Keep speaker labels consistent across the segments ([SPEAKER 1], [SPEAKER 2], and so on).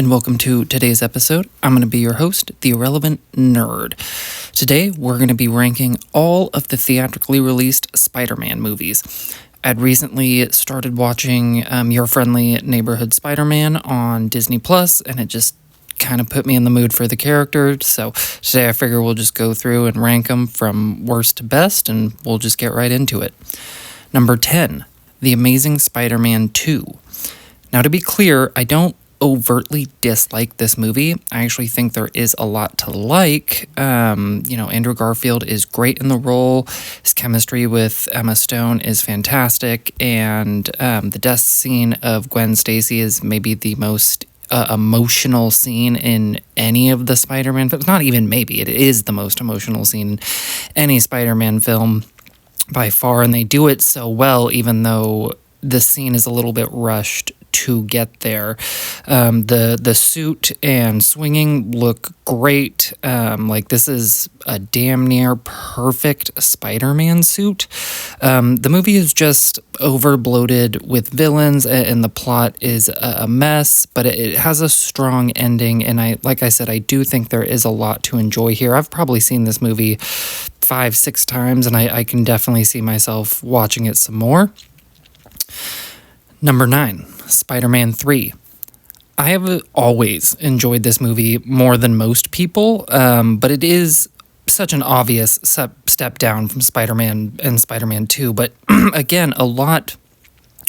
[SPEAKER 1] and welcome to today's episode. I'm going to be your host, the Irrelevant Nerd. Today, we're going to be ranking all of the theatrically released Spider-Man movies. I'd recently started watching Your Friendly Neighborhood Spider-Man on Disney Plus, and it just kind of put me in the mood for the character. So today I figure we'll just go through and rank them from worst to best, and we'll just get right into it. Number 10, The Amazing Spider-Man 2. Now, to be clear, I don't overtly dislike this movie. I actually think there is a lot to like. Andrew Garfield is great in the role. His chemistry with Emma Stone is fantastic. And the death scene of Gwen Stacy is maybe the most emotional scene in any of the Spider-Man films. Not even maybe, it is the most emotional scene in any Spider-Man film by far. And they do it so well, even though the scene is a little bit rushed to get there. The suit and swinging look great. This is a damn near perfect Spider-Man suit. The movie is just over-bloated with villains, and the plot is a mess, but it has a strong ending, and I do think there is a lot to enjoy here. I've probably seen this movie 5-6 times, and I can definitely see myself watching it some more. Number 9, Spider-Man 3. I have always enjoyed this movie more than most people, but it is such an obvious step down from Spider-Man and Spider-Man 2. But again, a lot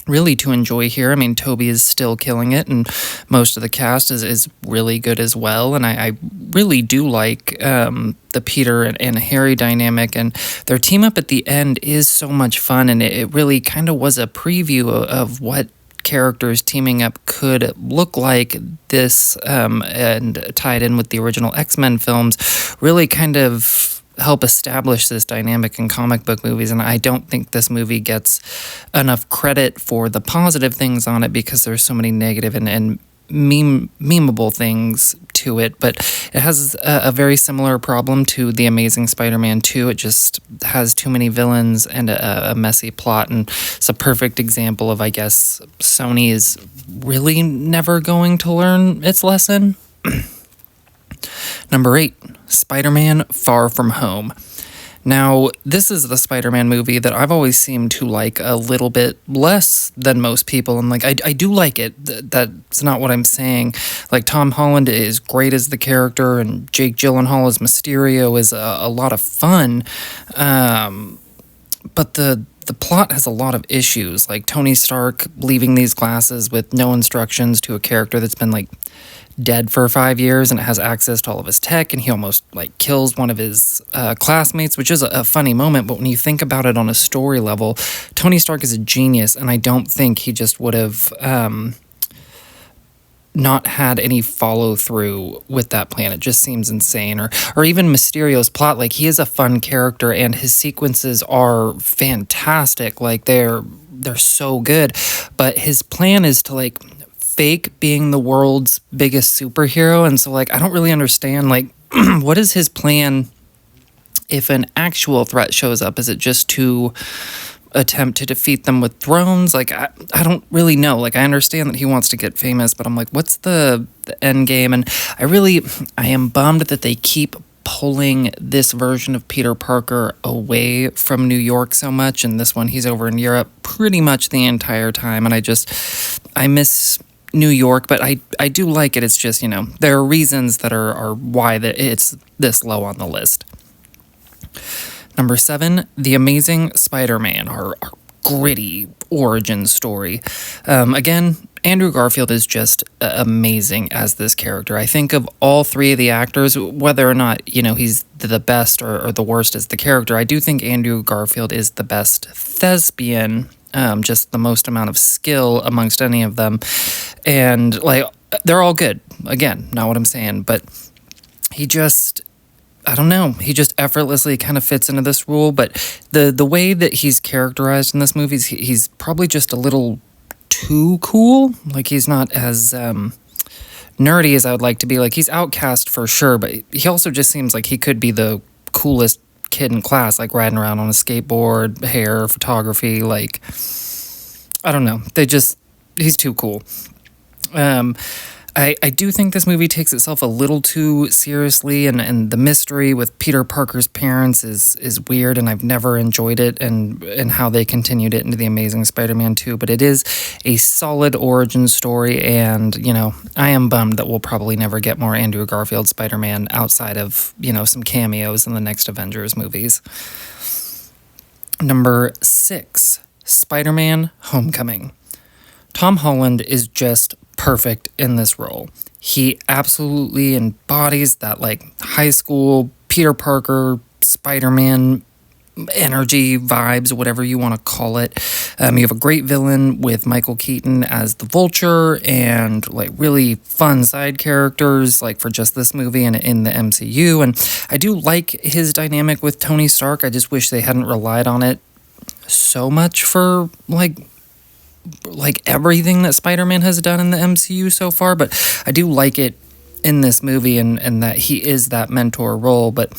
[SPEAKER 1] really to enjoy here. I mean, Tobey is still killing it, and most of the cast is really good as well. And I really do like the Peter and Harry dynamic, and their team up at the end is so much fun, and it really kind of was a preview of what characters teaming up could look like. This and tied in with the original X-Men films really kind of help establish this dynamic in comic book movies, and I don't think this movie gets enough credit for the positive things on it because there's so many negative and memeable things to it. But it has a very similar problem to The Amazing Spider-Man 2. It just has too many villains and a messy plot, and it's a perfect example of, I guess, Sony is really never going to learn its lesson. Number 8, Spider-Man Far From Home. Now, this is the Spider-Man movie that I've always seemed to like a little bit less than most people. And I do like it. That's not what I'm saying. Like, Tom Holland is great as the character, and Jake Gyllenhaal as Mysterio is a lot of fun. But the plot has a lot of issues, like Tony Stark leaving these glasses with no instructions to a character that's been dead for 5 years, and it has access to all of his tech, and he almost kills one of his classmates, which is a funny moment. But when you think about it on a story level, Tony Stark is a genius, and I don't think he just would have not had any follow through with that plan. It just seems insane. Or even Mysterio's plot, he is a fun character, and his sequences are fantastic. They're so good, but his plan is to fake being the world's biggest superhero. And so I don't really understand what is his plan if an actual threat shows up? Is it just to attempt to defeat them with drones? I don't really know. I understand that he wants to get famous, but I'm what's the end game? And I am bummed that they keep pulling this version of Peter Parker away from New York so much, and this one he's over in Europe pretty much the entire time, and I miss New York, but I do like it. It's just, there are reasons that are why that it's this low on the list. Number 7, The Amazing Spider-Man, our gritty origin story. Again, Andrew Garfield is just amazing as this character. I think of all three of the actors, whether or not, he's the best or the worst as the character, I do think Andrew Garfield is the best thespian, just the most amount of skill amongst any of them. And they're all good. Again, not what I'm saying, but he just, I don't know, he just effortlessly kind of fits into this role. But the way that he's characterized in this movie, he's probably just a little too cool. He's not as nerdy as I would like to be. He's outcast for sure, but he also just seems like he could be the coolest kid in class, riding around on a skateboard, hair, photography. I don't know. He's too cool. I do think this movie takes itself a little too seriously, and the mystery with Peter Parker's parents is weird, and I've never enjoyed it, and how they continued it into The Amazing Spider-Man 2, but it is a solid origin story, and, I am bummed that we'll probably never get more Andrew Garfield Spider-Man outside of, some cameos in the next Avengers movies. Number 6, Spider-Man Homecoming. Tom Holland is just perfect in this role. He absolutely embodies that high school Peter Parker Spider-Man energy, vibes, whatever you want to call it. You have a great villain with Michael Keaton as the Vulture, and really fun side characters for just this movie and in the MCU. And I do like his dynamic with Tony Stark. I just wish they hadn't relied on it so much for everything that Spider-Man has done in the MCU so far, but I do like it in this movie, and that he is that mentor role. But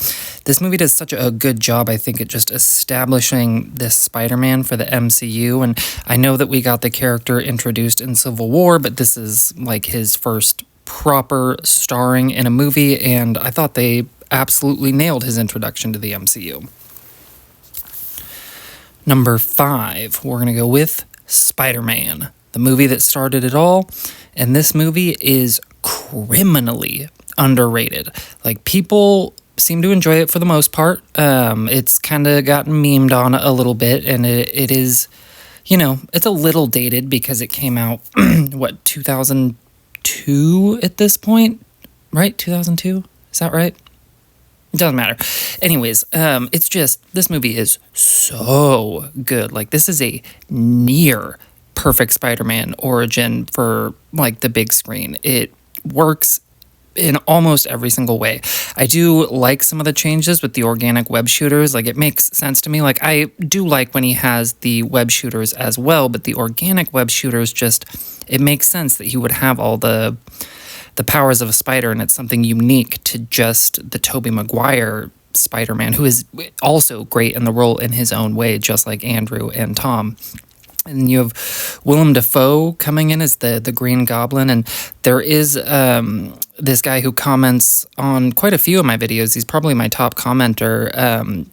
[SPEAKER 1] this movie does such a good job, I think, at just establishing this Spider-Man for the MCU. And I know that we got the character introduced in Civil War, but this is his first proper starring in a movie, and I thought they absolutely nailed his introduction to the MCU. Number 5, we're going to go with Spider-Man, the movie that started it all. And this movie is criminally underrated. People seem to enjoy it for the most part. It's kind of gotten memed on a little bit, and it is, it's a little dated because it came out, 2002 at this point, right? 2002? Is that right? It doesn't matter. Anyways, it's just, this movie is so good. This is a near perfect Spider-Man origin for, the big screen. It works in almost every single way. I do like some of the changes with the organic web shooters. It makes sense to me. I do like when he has the web shooters as well, but the organic web shooters it makes sense that he would have all the powers of a spider, and it's something unique to just the Tobey Maguire Spider-Man, who is also great in the role in his own way, just like Andrew and Tom. And you have Willem Dafoe coming in as the Green Goblin, and there is this guy who comments on quite a few of my videos. He's probably my top commenter.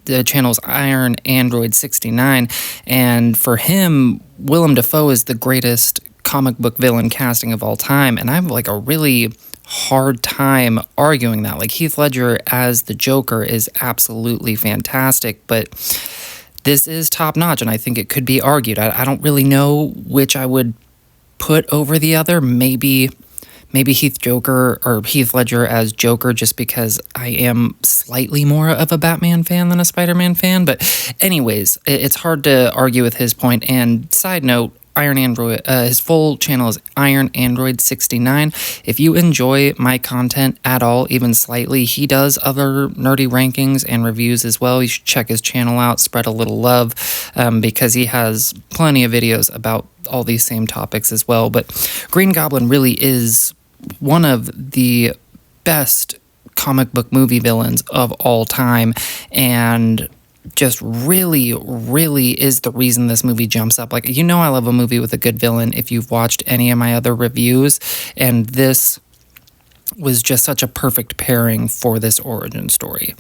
[SPEAKER 1] The channel's Iron Android 69, and for him, Willem Dafoe is the greatest comic book villain casting of all time, and I have a really hard time arguing that. Heath Ledger as the Joker is absolutely fantastic, but this is top notch, and I think it could be argued. I don't really know which I would put over the other. Maybe Heath Ledger as Joker, just because I am slightly more of a Batman fan than a Spider-Man fan. But anyways, it's hard to argue with his point. And side note, Iron Android, his full channel is Iron Android 69. If you enjoy my content at all, even slightly, he does other nerdy rankings and reviews as well. You should check his channel out, spread a little love, because he has plenty of videos about all these same topics as well. But Green Goblin really is one of the best comic book movie villains of all time, and just really, really is the reason this movie jumps up. I love a movie with a good villain if you've watched any of my other reviews, and this was just such a perfect pairing for this origin story.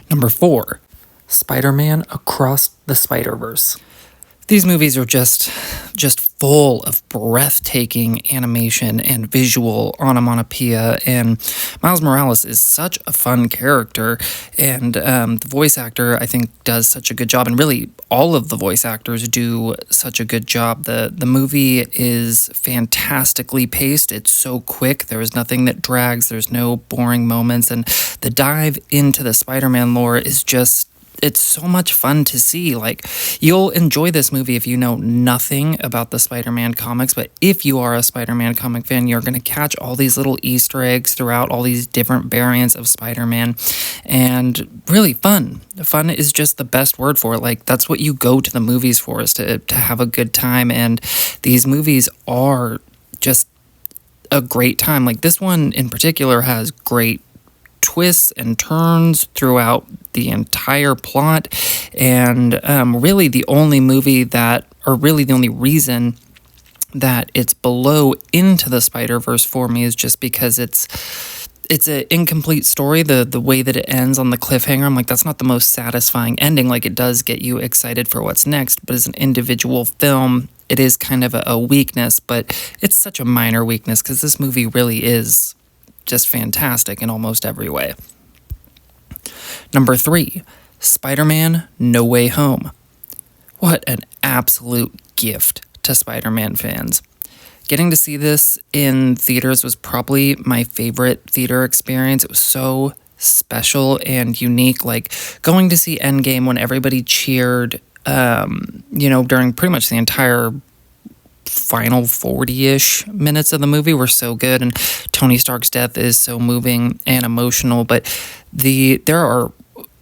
[SPEAKER 1] Number 4, Spider-Man Across the Spiderverse. These movies are just full of breathtaking animation and visual onomatopoeia, and Miles Morales is such a fun character, and the voice actor, I think, does such a good job, and really all of the voice actors do such a good job. The movie is fantastically paced. It's so quick. There is nothing that drags. There's no boring moments, and the dive into the Spider-Man lore is just, it's so much fun to see. You'll enjoy this movie if you know nothing about the Spider-Man comics, but if you are a Spider-Man comic fan, you're going to catch all these little Easter eggs throughout all these different variants of Spider-Man, and really fun. Fun is just the best word for it. That's what you go to the movies for, is to have a good time, and these movies are just a great time. This one in particular has great twists and turns throughout the entire plot, and really the only reason that it's below Into the Spider-Verse for me is just because it's an incomplete story. The way that it ends on the cliffhanger, I'm like, that's not the most satisfying ending. Like, it does get you excited for what's next, but as an individual film, it is kind of a weakness, but it's such a minor weakness because this movie really is just fantastic in almost every way. Number 3, Spider-Man No Way Home. What an absolute gift to Spider-Man fans. Getting to see this in theaters was probably my favorite theater experience. It was so special and unique. Like, going to see Endgame when everybody cheered, during pretty much the entire final 40-ish minutes of the movie were so good, and Tony Stark's death is so moving and emotional. But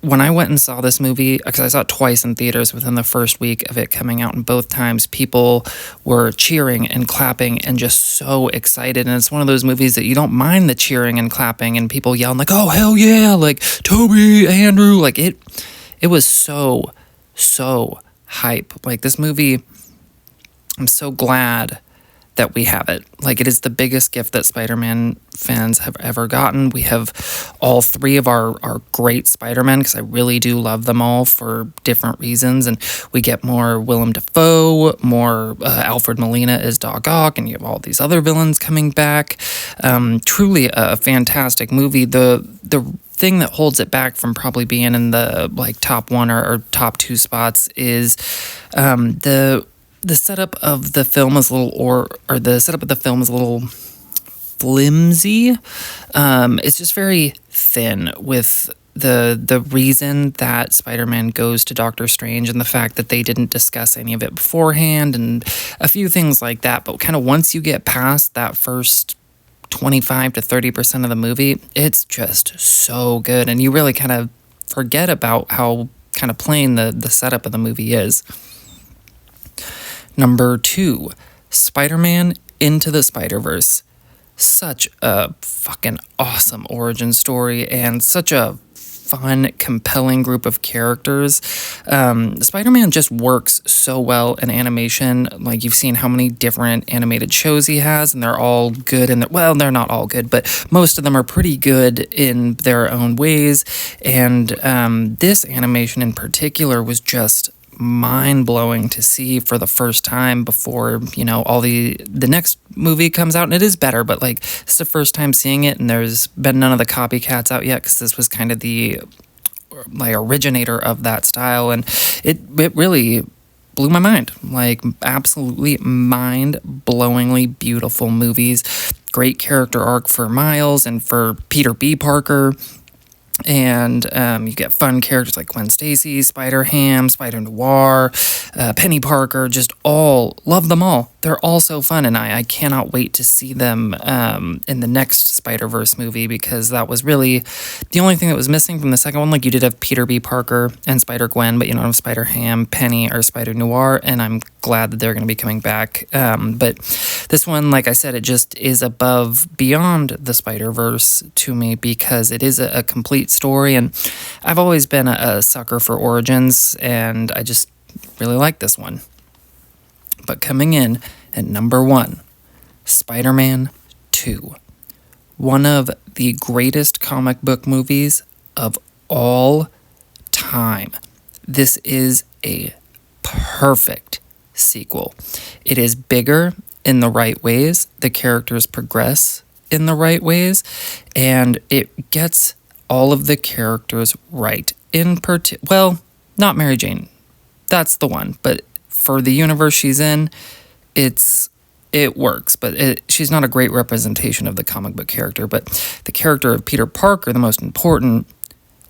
[SPEAKER 1] when I went and saw this movie, because I saw it twice in theaters within the first week of it coming out, and both times people were cheering and clapping and just so excited. And it's one of those movies that you don't mind the cheering and clapping and people yelling like, "Oh, hell yeah," like Toby, Andrew, like it was so hype. Like, this movie, I'm so glad that we have it. Like, it is the biggest gift that Spider-Man fans have ever gotten. We have all 3 of our great Spider-Men, because I really do love them all for different reasons. And we get more Willem Dafoe, more Alfred Molina as Doc Ock, and you have all these other villains coming back. Truly a fantastic movie. The thing that holds it back from probably being in the top 1 or top 2 spots is the setup of the film is a little flimsy. It's just very thin with the reason that Spider-Man goes to Doctor Strange and the fact that they didn't discuss any of it beforehand and a few things like that. But kind of once you get past that first 25 to 30% of the movie, it's just so good. And you really kind of forget about how kind of plain the setup of the movie is. Number 2, Spider-Man Into the Spider-Verse. Such a fucking awesome origin story and such a fun, compelling group of characters. Spider-Man just works so well in animation. Like, you've seen how many different animated shows he has, and they're all good. They're not all good, but most of them are pretty good in their own ways. And this animation in particular was just mind-blowing to see for the first time before all the next movie comes out, and it is better, but it's the first time seeing it, and there's been none of the copycats out yet, because this was kind of the originator of that style, and it really blew my mind. Absolutely mind-blowingly beautiful movies. Great character arc for Miles and for Peter B. Parker. And you get fun characters like Gwen Stacy, Spider-Ham, Spider-Noir, Penny Parker, just all, love them all. They're all so fun, and I cannot wait to see them in the next Spider-Verse movie, because that was really the only thing that was missing from the second one. You did have Peter B. Parker and Spider-Gwen, but you don't have Spider-Ham, Penny, or Spider-Noir, and I'm glad that they're going to be coming back. But this one, like I said, it just is beyond the Spider-Verse to me, because it is a complete story, and I've always been a sucker for origins, and I just really like this one. But coming in at number 1, Spider-Man 2. One of the greatest comic book movies of all time. This is a perfect sequel. It is bigger in the right ways, the characters progress in the right ways, and it gets all of the characters right. Not Mary Jane. That's the one, but for the universe she's in, it works, but she's not a great representation of the comic book character. But the character of Peter Parker, the most important,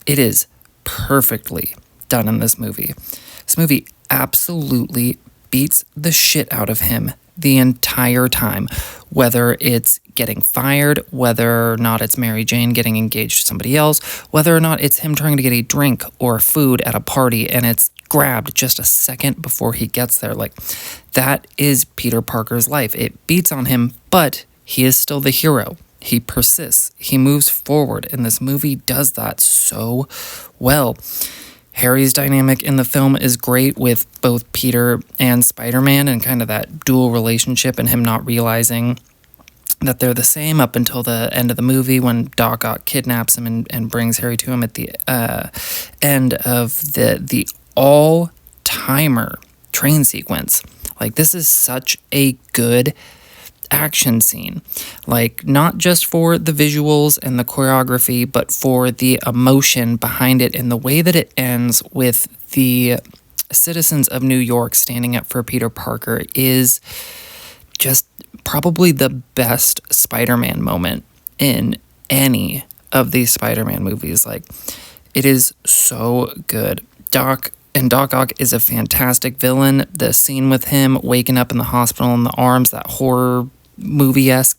[SPEAKER 1] it is perfectly done in this movie. This movie absolutely beats the shit out of him the entire time, whether it's getting fired, whether or not it's Mary Jane getting engaged to somebody else, whether or not it's him trying to get a drink or food at a party and it's grabbed just a second before he gets there. That is Peter Parker's life. It beats on him, but he is still the hero. He persists. He moves forward, and this movie does that so well. Harry's dynamic in the film is great with both Peter and Spider-Man, and kind of that dual relationship and him not realizing that they're the same up until the end of the movie when Doc Ock kidnaps him and brings Harry to him at the end of the all-timer train sequence. Like, this is such a good action scene. Like, not just for the visuals and the choreography, but for the emotion behind it, and the way that it ends with the citizens of New York standing up for Peter Parker is just probably the best Spider-Man moment in any of these Spider-Man movies. Like, it is so good. Doc Ock is a fantastic villain. The scene with him waking up in the hospital in the arms, that horror movie-esque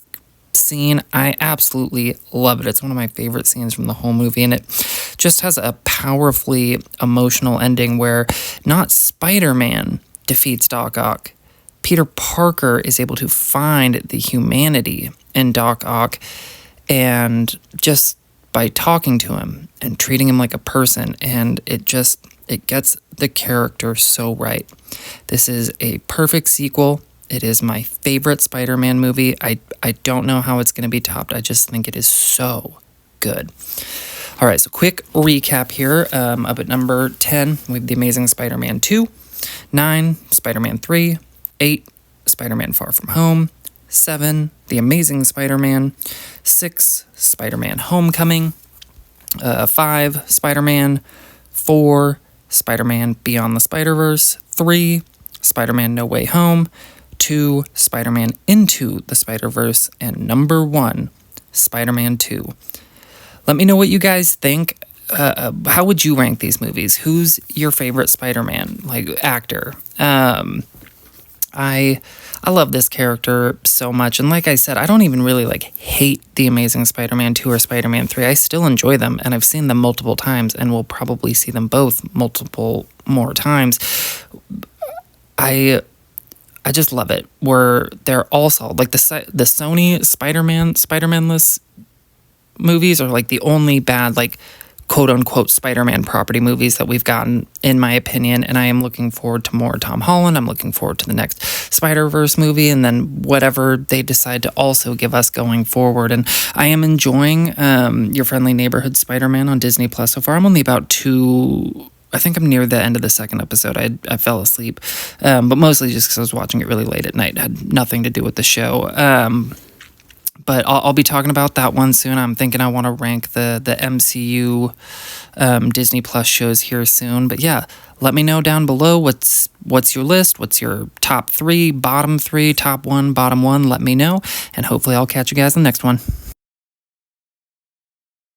[SPEAKER 1] scene, I absolutely love it. It's one of my favorite scenes from the whole movie, and it just has a powerfully emotional ending where not Spider-Man defeats Doc Ock. Peter Parker is able to find the humanity in Doc Ock, and just by talking to him and treating him like a person, and it gets the character so right. This is a perfect sequel. It is my favorite Spider-Man movie. I don't know how it's going to be topped. I just think it is so good. All right, so quick recap here. Up at number 10, we have The Amazing Spider-Man 2, 9, Spider-Man 3, 8, Spider-Man Far From Home, 7, The Amazing Spider-Man, 6, Spider-Man Homecoming, 5, Spider-Man, 4, Spider-Man Beyond the Spider-Verse, 3, Spider-Man No Way Home, 2, Spider-Man Into the Spider-Verse, and number 1, Spider-Man 2. Let me know what you guys think. How would you rank these movies? Who's your favorite Spider-Man, like, actor? I love this character so much, and like I said, I don't even really hate The Amazing Spider-Man 2 or Spider-Man 3. I still enjoy them, and I've seen them multiple times, and will probably see them both multiple more times. I just love it where they're all solid. Like the Sony Spider-Man-less movies are like the only bad quote-unquote Spider-Man property movies that we've gotten, in my opinion, and I am looking forward to more Tom Holland. I'm looking forward to the next Spider-Verse movie, and then whatever they decide to also give us going forward. And I am enjoying Your Friendly Neighborhood Spider-Man on Disney Plus so far. I'm only about I think I'm near the end of the second episode. I fell asleep, but mostly just because I was watching it really late at night. It had nothing to do with the show. But I'll be talking about that one soon. I'm thinking I want to rank the MCU Disney Plus shows here soon. But yeah, let me know down below what's your list, what's your top 3, bottom 3, top 1, bottom 1. Let me know, and hopefully I'll catch you guys in the next one.